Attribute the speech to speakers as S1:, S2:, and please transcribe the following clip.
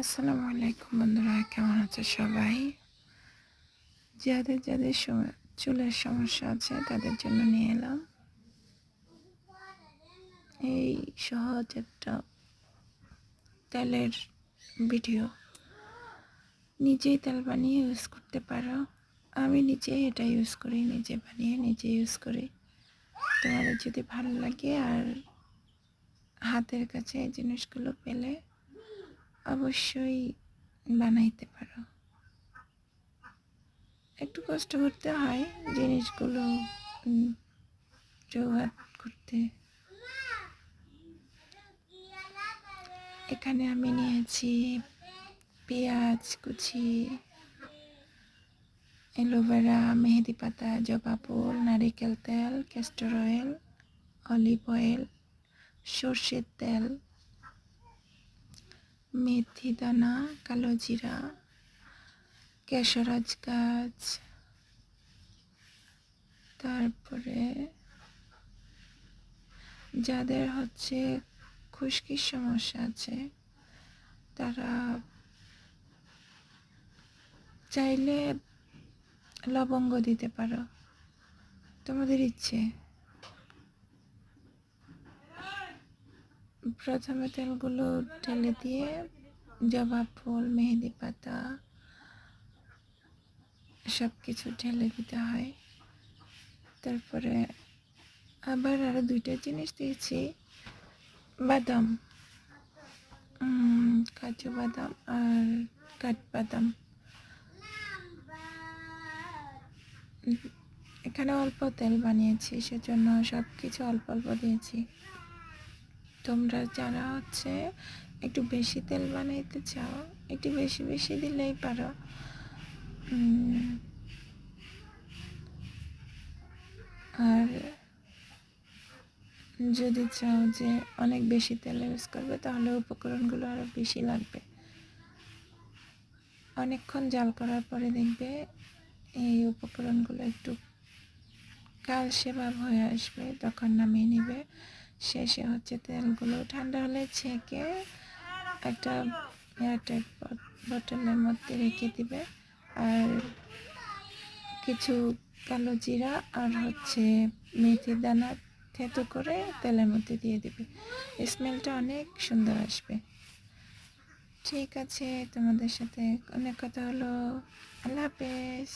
S1: আসসালামু আলাইকুম বন্ধুরা, কেমন আছে সবাই? যাদের যাদের চুলের সমস্যা আছে তাদের জন্য নিয়ে এলাম এই সহজ একটা তেলের ভিডিও। নিজেই তেল বানিয়ে ইউজ করতে পারো। আমি নিজেই এটা ইউজ করি, নিজে বানিয়ে নিজে ইউজ করি। তোমাদের যদি ভালো লাগে আর হাতের কাছে এই জিনিসগুলো পেলে অবশ্যই বানাইতে পারো। একটু কষ্ট করতে হয় জিনিসগুলো জোগাড় করতে। এখানে আমি নিয়েছি পেঁয়াজ কুচি, অ্যালোভেরা, মেহেদি পাতা, জবা ফুল, নারিকেল তেল, ক্যাস্টর অয়েল, অলিভ অয়েল, সর্ষের তেল, মেথি দানা, কালো জিরা, কেশরাজ গাছ, তারপরে যাদের খুশকির সমস্যা আছে তারা চাইলে লবঙ্গ দিতে পারো, তোমাদের ইচ্ছে। প্রথমে তেলগুলো ঢেলে দিয়ে জবা ফুল, মেহেদি পাতা সব কিছু ঢেলে দিতে হয়। তারপরে আবার আরো দুইটা জিনিস দিয়েছি, বাদাম, কাজু বাদাম আর কাঠবাদাম। এখানে অল্প তেল বানিয়েছি, সেজন্য সব কিছু অল্প অল্প দিয়েছি। তোমরা যারা একটু বেশি তেল বানাইতে চাও, একটু বেশি বেশি দিলেই পারো। আর যদি চাও যে অনেক বেশি তেল ইউজ করবে তাহলে উপকরণগুলো আরও বেশি লাগবে। অনেকক্ষণ জাল করার পরে দেখবে এই উপকরণগুলো একটু কালচে ভাব হয়ে আসবে, তখন নামিয়ে নিবে। শেষে তেলগুলো ঠান্ডা হলে ছেঁকে একটা এয়ারটাইট বোতলের মধ্যে রেখে দিবে। আর কিছু কালো জিরা আর মেথি দানা থেতো করে তেলের মধ্যে দিয়ে দিবে, স্মেলটা অনেক সুন্দর আসবে। ঠিক আছে, তোমাদের সাথে অনেক কথা হলো। আল্লাহ হাফেজ।